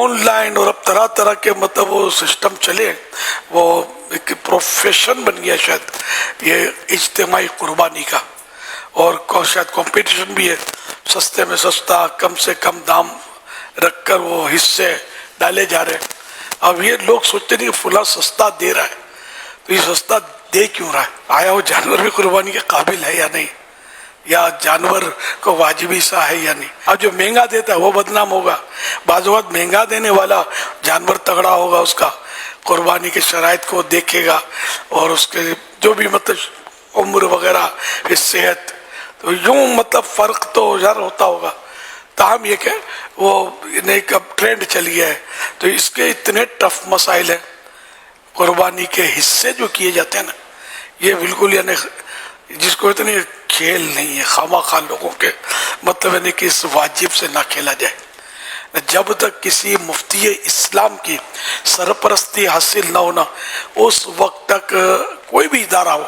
On line اور اب طرح طرح کے مطلب وہ سسٹم چلے، وہ ایک پروفیشن بن گیا شاید یہ اجتماعی قربانی کا، اور شاید کمپٹیشن بھی ہے، سستے میں سستا کم سے کم دام رکھ کر وہ حصے ڈالے جا رہے ہیں۔ اب یہ لوگ سوچتے نہیں کہ فلاں سستا دے رہا ہے تو یہ سستا دے کیوں رہا ہے؟ آیا وہ جانور بھی قربانی کے قابل ہے یا نہیں، یا جانور کو واجبی سا ہے یا نہیں؟ اب جو مہنگا دیتا ہے وہ بدنام ہوگا، بعض اوقات مہنگا دینے والا جانور تگڑا ہوگا، اس کا قربانی کے شرائط کو دیکھے گا اور اس کے جو بھی مطلب عمر وغیرہ صحت، تو یوں مطلب فرق تو ظاہر ہوتا ہوگا۔ تاہم یہ کہ وہ ایک اب ٹرینڈ چل گیا ہے، تو اس کے اتنے ٹف مسائل ہیں۔ قربانی کے حصے جو کیے جاتے ہیں نا، یہ بالکل یعنی جس کو اتنی کھیل نہیں ہے، خواہ لوگوں کے مطلب یعنی کہ اس واجب سے نہ کھیلا جائے۔ جب تک کسی مفتی اسلام کی سرپرستی حاصل نہ ہونا، اس وقت تک کوئی بھی ادارہ ہو،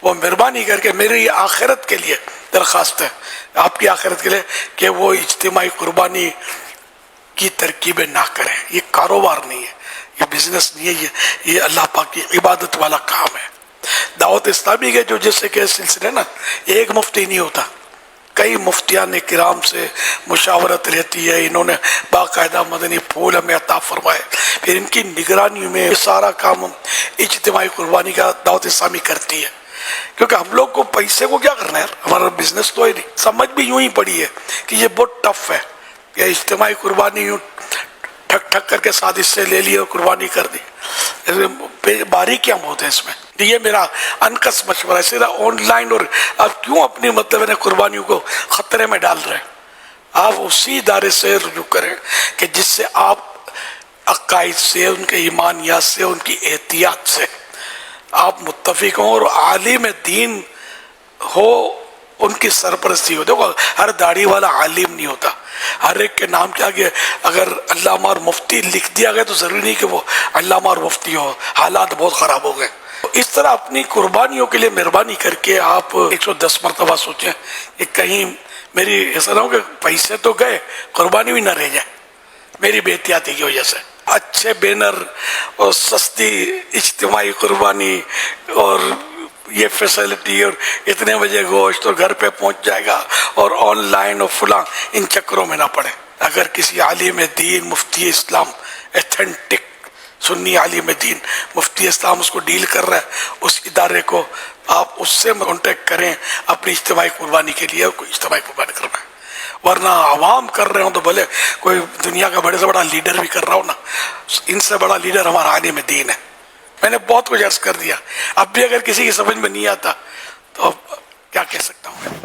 وہ مہربانی کر کے میری آخرت کے لیے درخواست ہے، آپ کی آخرت کے لیے، کہ وہ اجتماعی قربانی کی ترکیبیں نہ کریں۔ یہ کاروبار نہیں ہے، یہ بزنس نہیں ہے، یہ اللہ پاک کی عبادت والا کام ہے۔ دعوت اسلامی کے جو جیسے کہ سلسلے نا، ایک مفتی نہیں ہوتا، کئی مفتیان کرام سے مشاورت رہتی ہے، انہوں نے باقاعدہ مدنی پھول ہمیں عطا فرمائے، پھر ان کی نگرانی میں سارا کام اجتماعی قربانی کا دعوت اسلامی کرتی ہے۔ کیونکہ ہم لوگ کو پیسے کو کیا کرنا ہے، ہمارا بزنس تو ہے نہیں۔ سمجھ بھی یوں ہی پڑی ہے کہ یہ بہت ٹف ہے، کہ اجتماعی قربانی یوں ٹھک ٹھک کر کے ساتھ اس سے لے لی اور قربانی کر دی، باریکیاں بہت ہیں اس میں۔ یہ میرا انکس مشورہ ہے، سیدھا آن لائن، اور آپ کیوں اپنی مطلب قربانیوں کو خطرے میں ڈال رہے ہیں؟ آپ اسی ادارے سے رجوع کریں کہ جس سے آپ عقائد سے، ان کے ایمانیات سے، ان کی احتیاط سے آپ متفق ہوں، اور عالم دین ہو، ان کی سرپرستی ہو۔ دیکھو ہر داڑھی والا عالم نہیں ہوتا، ہر ایک کے نام کے آگے اگر علامہ اور مفتی لکھ دیا گیا تو ضروری نہیں کہ وہ علامہ اور مفتی ہو، حالات بہت خراب ہو گئے۔ اس طرح اپنی قربانیوں کے لیے مہربانی کر کے آپ 110 مرتبہ سوچیں کہ کہیں میری ایسا نہ ہو کہ پیسے تو گئے، قربانی بھی نہ رہ جائے میری بے احتیاطی کی وجہ سے۔ اچھے بینر اور سستی اجتماعی قربانی اور یہ فیسلٹی اور اتنے بجے گوشت اور گھر پہ پہنچ جائے گا اور آن لائن اور فلاں، ان چکروں میں نہ پڑے۔ اگر کسی عالم دین، مفتی اسلام، ایتھنٹک سنی عالم دین مفتی اسلام اس کو ڈیل کر رہا ہے، اس ادارے کو آپ اس سے کانٹیکٹ کریں اپنی اجتماعی قربانی کے لیے، کوئی اجتماعی قربانی کرنا ہے۔ ورنہ عوام کر رہے ہوں تو بھلے کوئی دنیا کا بڑے سے بڑا لیڈر بھی کر رہا ہو نا، ان سے بڑا لیڈر ہمارا عالم دین ہے۔ میں نے بہت کچھ عرض کر دیا، اب بھی اگر کسی کی سمجھ میں نہیں آتا تو کیا کہہ سکتا ہوں میں۔